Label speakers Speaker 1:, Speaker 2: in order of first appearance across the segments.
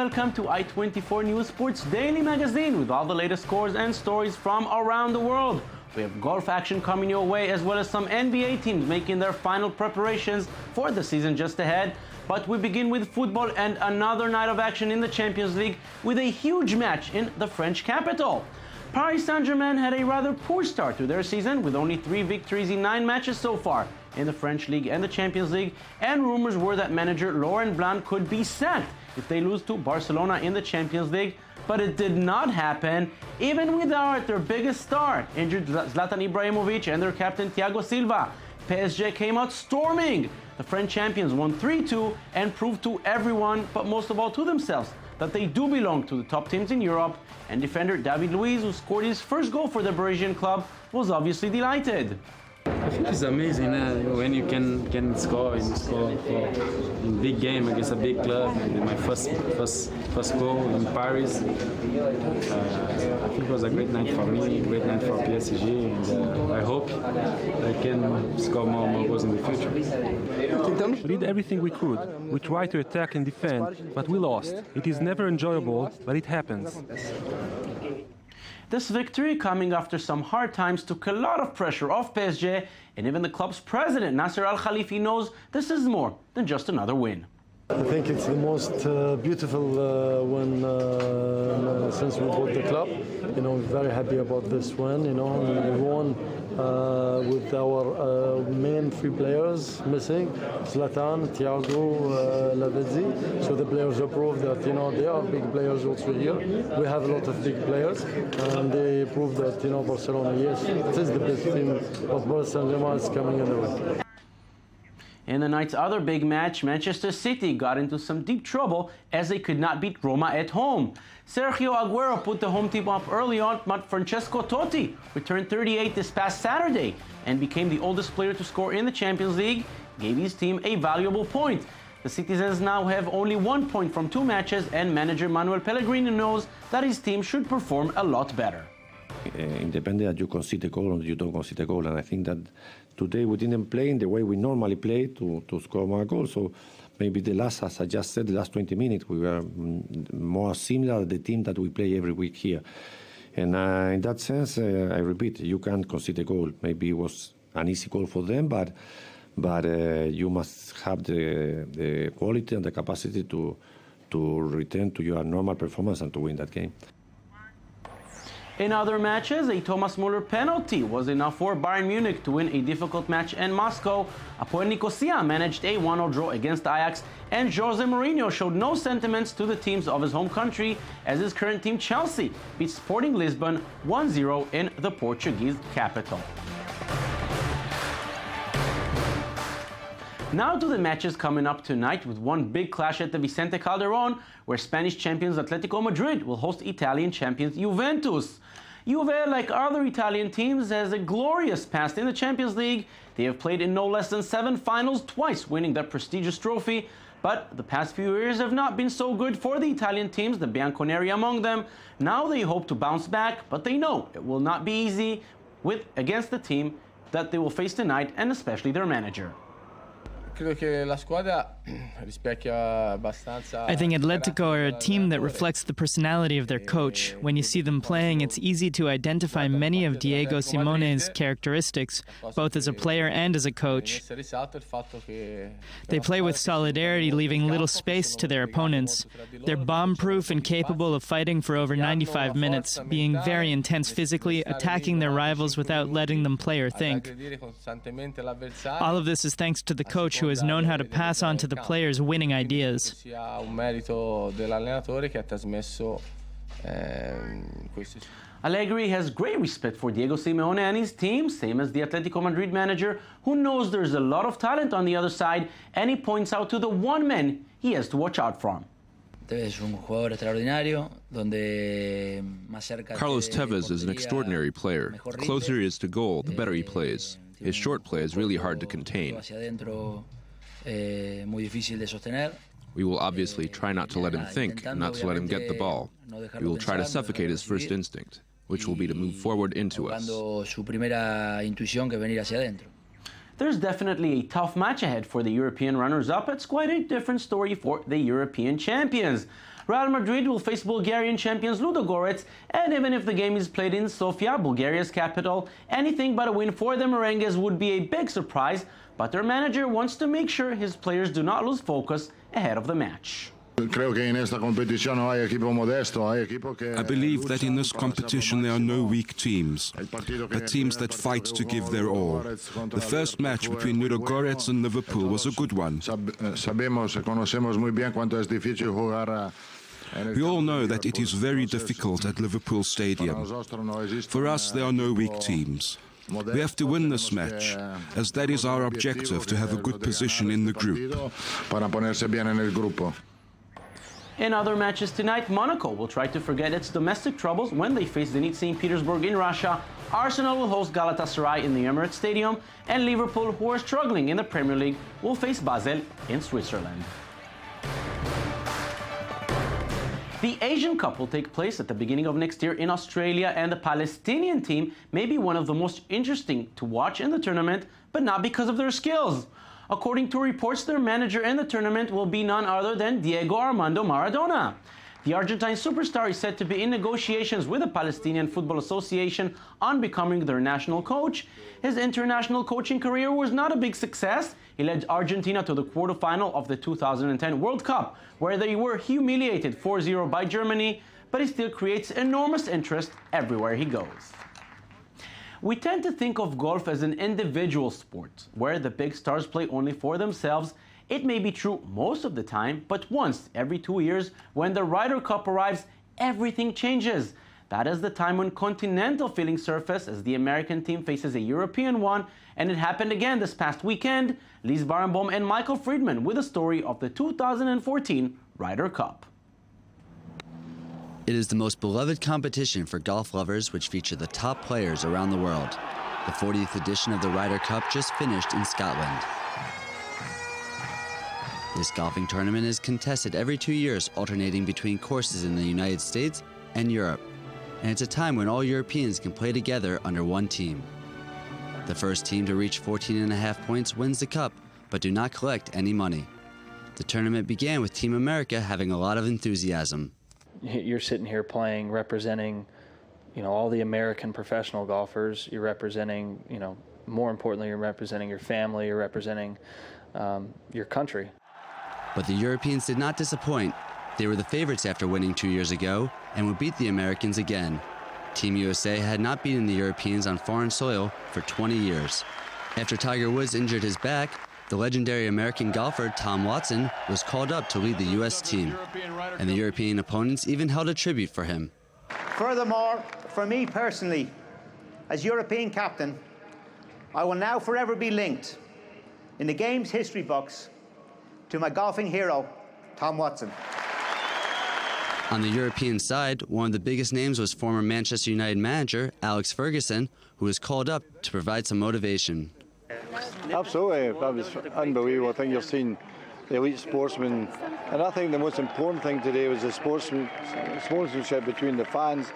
Speaker 1: welcome to I24 News Sports Daily Magazine with all the latest scores and stories from around the world. We have golf action coming your way, as well as some NBA teams making their final preparations for the season just ahead. But we begin with football and another night of action in the Champions League with a huge match in the French capital. Paris Saint-Germain had a rather poor start to their season with only 3 victories in 9 matches so far in the French League and the Champions League, and rumors were that manager Laurent Blanc could be sacked if they lose to Barcelona in the Champions League, but it did not happen, even without their biggest star, injured Zlatan Ibrahimovic, and their captain Thiago Silva. PSG came out storming. The French champions won 3-2 and proved to everyone, but most of all to themselves, that they do belong to the top teams in Europe, and defender David Luiz, who scored his first goal for the Parisian club, was obviously delighted.
Speaker 2: I think it's amazing when you can score in big game against a big club. And my first goal in Paris. I think it was a great night for me, a great night for PSG, and I hope I can score more goals in the future.
Speaker 3: We did everything we could. We tried to attack and defend, but we lost. It is never enjoyable, but it happens.
Speaker 1: This victory, coming after some hard times, took a lot of pressure off PSG, and even the club's president, Nasser Al-Khalifi, knows this is more than just another win.
Speaker 4: I think it's the most beautiful win since we bought the club. You know, very happy about this win. You know, we won with our main 3 players missing: Zlatan, Thiago, Lavezzi. So the players have proved that they are big players also here. We have a lot of big players, and they proved that Barcelona, yes, it is the best team, but Paris Saint-Germain is coming in the way.
Speaker 1: In the night's other big match, Manchester City got into some deep trouble as they could not beat Roma at home. Sergio Aguero put the home team up early on, but Francesco Totti returned 38 this past Saturday and became the oldest player to score in the Champions League, gave his team a valuable point. The citizens now have only 1 point from 2 matches, and manager Manuel Pellegrini knows that his team should perform a lot better.
Speaker 5: Independent that you concede a goal or you don't concede a goal, and I think that today we didn't play in the way we normally play to score more goals. So maybe as I just said, the last 20 minutes we were more similar to the team that we play every week here. And in that sense, I repeat, you can't concede a goal. Maybe it was an easy goal for them, but you must have the quality and the capacity to return to your normal performance and to win that game.
Speaker 1: In other matches, a Thomas Muller penalty was enough for Bayern Munich to win a difficult match in Moscow. Apoel Nicosia managed a 1-0 draw against Ajax, and Jose Mourinho showed no sentiments to the teams of his home country as his current team Chelsea beat Sporting Lisbon 1-0 in the Portuguese capital. Now to the matches coming up tonight, with one big clash at the Vicente Calderón, where Spanish champions Atletico Madrid will host Italian champions Juventus. Juve, like other Italian teams, has a glorious past in the Champions League. They have played in no less than 7 finals, twice winning that prestigious trophy. But the past few years have not been so good for the Italian teams, the Bianconeri among them. Now they hope to bounce back, but they know it will not be easy against the team that they will face tonight, and especially their manager.
Speaker 6: I think
Speaker 7: Atletico are a team that reflects the personality of their coach. When you see them playing, it's easy to identify many of Diego Simone's characteristics, both as a player and as a coach. They play with solidarity, leaving little space to their opponents. They're bomb-proof and capable of fighting for over 95 minutes, being very intense physically, attacking their rivals without letting them play or think. All of this is thanks to the coach, who has known how to pass on to the players winning ideas.
Speaker 1: Allegri has great respect for Diego Simeone and his team, same as the Atletico Madrid manager, who knows there's a lot of talent on the other side, and he points out to the one man he has to watch out from.
Speaker 8: Carlos
Speaker 9: Tevez is an extraordinary player. The closer he is to goal, the better he plays. His short play is really hard to contain. We will obviously try not to let him think, not to let him get the ball. We will try to suffocate his first instinct, which will be to move forward into us.
Speaker 1: There's definitely a tough match ahead for the European runners-up. It's quite a different story for the European champions. Real Madrid will face Bulgarian champions Ludogorets, and even if the game is played in Sofia, Bulgaria's capital, anything but a win for the Merengues would be a big surprise, but their manager wants to make sure his players do not lose focus ahead of the match.
Speaker 6: I believe that in this competition there are no weak teams, but teams that fight to give their all. The first match between Ludogorets and Liverpool was a good one. We all know that it is very difficult at Liverpool Stadium. For us, there are no weak teams. We have to win this match, as that is our objective, to have a good position in the group.
Speaker 1: In other matches tonight, Monaco will try to forget its domestic troubles when they face Zenit St. Petersburg in Russia. Arsenal will host Galatasaray in the Emirates Stadium, and Liverpool, who are struggling in the Premier League, will face Basel in Switzerland. The Asian Cup will take place at the beginning of next year in Australia, and the Palestinian team may be one of the most interesting to watch in the tournament, but not because of their skills. According to reports, their manager in the tournament will be none other than Diego Armando Maradona. The Argentine superstar is said to be in negotiations with the Palestinian Football Association on becoming their national coach. His international coaching career was not a big success. He led Argentina to the quarterfinal of the 2010 World Cup, where they were humiliated 4-0 by Germany, but he still creates enormous interest everywhere he goes. We tend to think of golf as an individual sport, where the big stars play only for themselves. It may be true most of the time, but once every 2 years, when the Ryder Cup arrives, everything changes. That is the time when continental feelings surface as the American team faces a European one, and it happened again this past weekend. Lise Barenboim and Michael Friedman with a story of the 2014 Ryder Cup.
Speaker 8: It is the most beloved competition for golf lovers, which feature the top players around the world. The 40th edition of the Ryder Cup just finished in Scotland. This golfing tournament is contested every 2 years, alternating between courses in the United States and Europe. And it's a time when all Europeans can play together under one team. The first team to reach 14.5 points wins the cup, but do not collect any money. The tournament began with Team America having a lot of enthusiasm.
Speaker 10: You're sitting here playing, representing, all the American professional golfers. You're representing, more importantly, you're representing your family, you're representing your country.
Speaker 8: But the Europeans did not disappoint. They were the favorites after winning 2 years ago and would beat the Americans again. Team USA had not beaten the Europeans on foreign soil for 20 years. After Tiger Woods injured his back, the legendary American golfer Tom Watson was called up to lead the U.S. team, and the European opponents even held a tribute for him.
Speaker 11: Furthermore, for me personally, as European captain, I will now forever be linked in the game's history books to my golfing hero, Tom Watson.
Speaker 8: On the European side, one of the biggest names was former Manchester United manager Alex Ferguson, who was called up to provide some motivation.
Speaker 12: Absolutely, that was unbelievable. I think you've seen the elite sportsmen, and I think the most important thing today was the sportsmanship between the fans,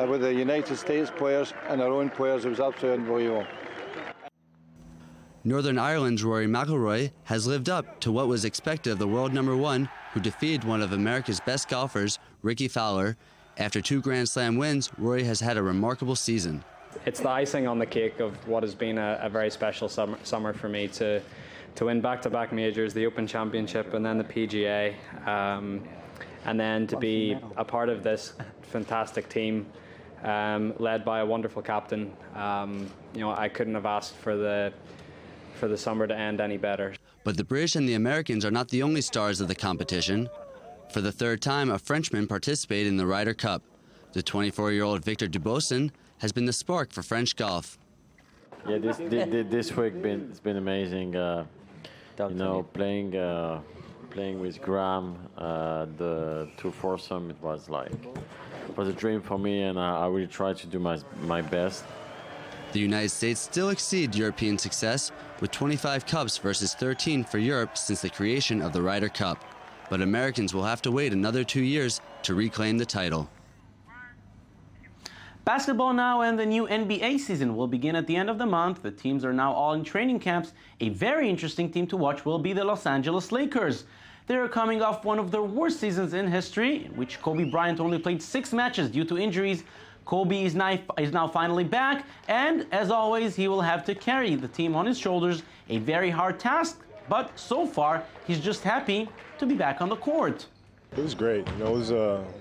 Speaker 12: with the United States players and our own players. It was absolutely unbelievable.
Speaker 8: Northern Ireland's Rory McIlroy has lived up to what was expected of the world #1, who defeated one of America's best golfers, Ricky Fowler. After 2 Grand Slam wins, Rory has had a remarkable season.
Speaker 13: It's the icing on the cake of what has been a very special summer for me to win back-to-back majors, the Open Championship and then the PGA, and then to be a part of this fantastic team led by a wonderful captain. I couldn't have asked for the summer to end any better.
Speaker 8: But the British and the Americans are not the only stars of the competition. For the 3rd time, a Frenchman participated in the Ryder Cup. The 24-year-old Victor Dubuisson has been the spark for French golf.
Speaker 14: Yeah, this week it's been amazing. Playing with Graham, the 2 foursome, it was a dream for me, and I really tried to do my best.
Speaker 8: The United States still exceed European success with 25 cups versus 13 for Europe since the creation of the Ryder Cup. But Americans will have to wait another 2 years to reclaim the title.
Speaker 1: Basketball now, and the new NBA season will begin at the end of the month. The teams are now all in training camps. A very interesting team to watch will be the Los Angeles Lakers. They're coming off one of their worst seasons in history, in which Kobe Bryant only played 6 matches due to injuries. Kobe is now finally back, and as always, he will have to carry the team on his shoulders, a very hard task, but so far, he's just happy to be back on the court.
Speaker 15: It was great. You know, it was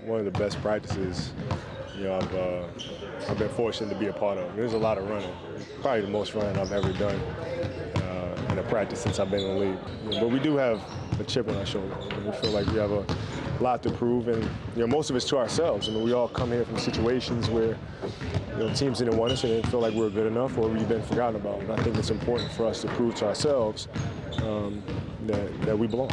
Speaker 15: one of the best practices, you know, I've been fortunate to be a part of. There's a lot of running. Probably the most running I've ever done in a practice since I've been in the league. You know, but we do have a chip on our shoulder. We feel like we have a lot to prove, and you know, most of it's to ourselves. I mean, we all come here from situations where teams didn't want us and didn't feel like we were good enough, or we've been forgotten about. And I think it's important for us to prove to ourselves that we belong.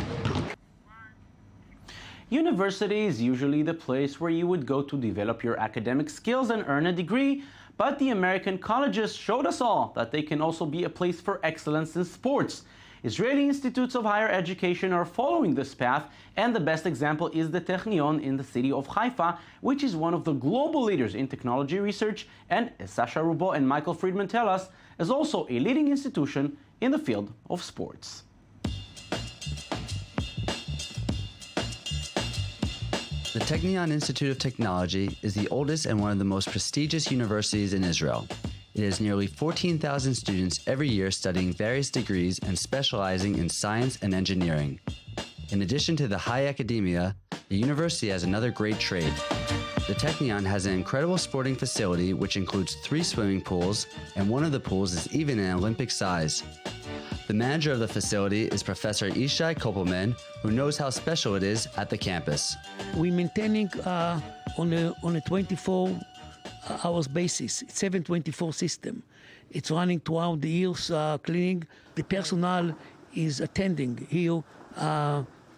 Speaker 1: University is usually the place where you would go to develop your academic skills and earn a degree, but the American colleges showed us all that they can also be a place for excellence in sports. Israeli institutes of higher education are following this path, and the best example is the Technion in the city of Haifa, which is one of the global leaders in technology research, and as Sasha Rubo and Michael Friedman tell us, is also a leading institution in the field of sports.
Speaker 8: The Technion Institute of Technology is the oldest and one of the most prestigious universities in Israel. It has nearly 14,000 students every year studying various degrees and specializing in science and engineering. In addition to the high academia, the university has another great trade. The Technion has an incredible sporting facility which includes 3 swimming pools, and one of the pools is even an Olympic size. The manager of the facility is Professor Ishai Kopelman, who knows how special it is at the campus.
Speaker 16: We're maintaining on a 24 hours basis. It's 7/24 system. It's running throughout the years, cleaning. The personnel is attending here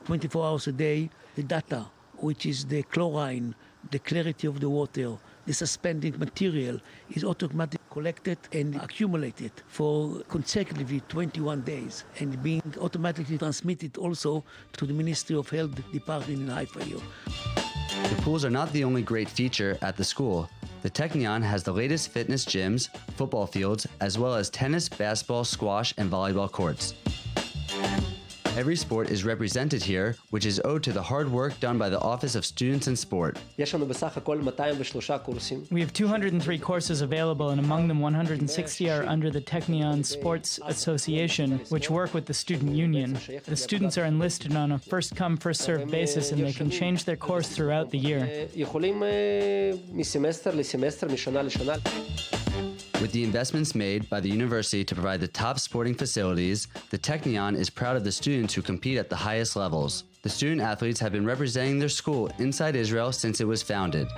Speaker 16: 24 hours a day. The data, which is the chlorine, the clarity of the water, the suspending material, is automatically collected and accumulated for consecutively 21 days and being automatically transmitted also to the Ministry of Health department in Haifa here.
Speaker 8: The pools are not the only great feature at the school. The Technion has the latest fitness gyms, football fields, as well as tennis, basketball, squash, and volleyball courts. Every sport is represented here, which is owed to the hard work done by the Office of Students in Sport.
Speaker 7: We have 203 courses available, and among them 160 are under the Technion Sports Association, which work with the student union. The students are enlisted on a first-come, first-served basis, and they can change their course throughout the year.
Speaker 8: With the investments made by the university to provide the top sporting facilities, the Technion is proud of the students who compete at the highest levels. The student athletes have been representing their school inside Israel since it was founded.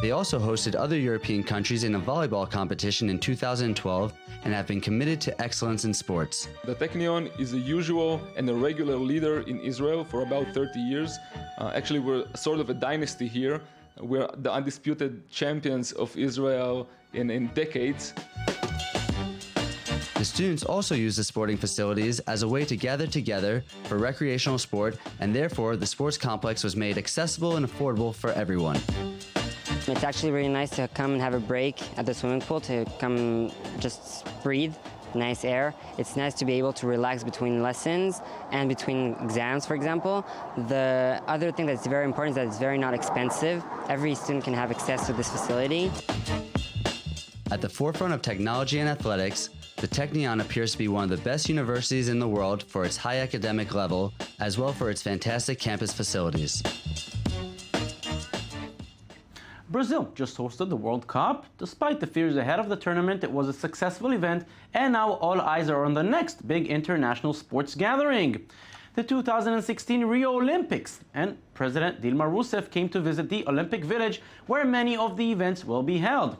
Speaker 8: They also hosted other European countries in a volleyball competition in 2012 and have been committed to excellence in sports.
Speaker 17: The Technion is a usual and a regular leader in Israel for about 30 years. Actually, we're sort of a dynasty here. We're the undisputed champions of Israel in decades.
Speaker 8: The students also use the sporting facilities as a way to gather together for recreational sport, and therefore the sports complex was made accessible and affordable for everyone.
Speaker 18: It's actually really nice to come and have a break at the swimming pool, to come just breathe nice air. It's nice to be able to relax between lessons and between exams, for example. The other thing that's very important is that it's very not expensive. Every student can have access to this facility.
Speaker 8: At the forefront of technology and athletics, the Technion appears to be one of the best universities in the world for its high academic level, as well for its fantastic campus facilities.
Speaker 1: Brazil just hosted the World Cup. Despite the fears ahead of the tournament, it was a successful event, and now all eyes are on the next big international sports gathering, the 2016 Rio Olympics. And President Dilma Rousseff came to visit the Olympic Village, where many of the events will be held.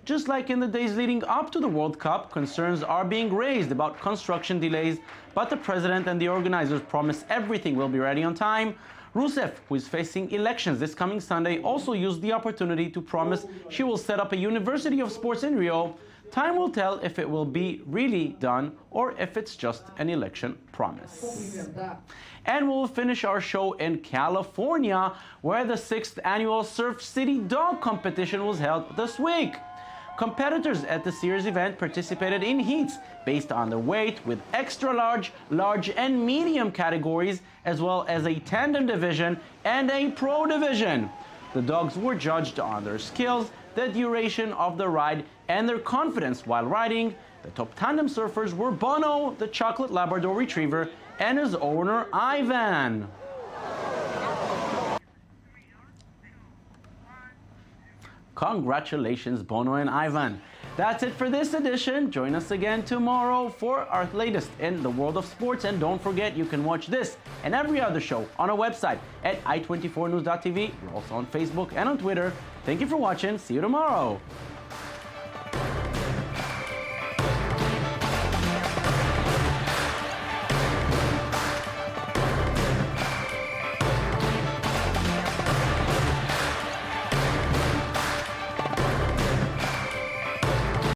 Speaker 1: Just like in the days leading up to the World Cup, concerns are being raised about construction delays, but the president and the organizers promise everything will be ready on time. Rousseff, who is facing elections this coming Sunday, also used the opportunity to promise she will set up a University of Sports in Rio. Time will tell if it will be really done or if it's just an election promise. And we'll finish our show in California, where the 6th annual Surf City Dog Competition was held this week. Competitors at the series event participated in heats based on their weight with extra large, large and medium categories, as well as a tandem division and a pro division. The dogs were judged on their skills, the duration of the ride, and their confidence while riding. The top tandem surfers were Bono, the chocolate Labrador Retriever, and his owner, Ivan. Congratulations, Bono and Ivan. That's it for this edition. Join us again tomorrow for our latest in the world of sports. And don't forget, you can watch this and every other show on our website at i24news.tv. We're also on Facebook and on Twitter. Thank you for watching. See you tomorrow.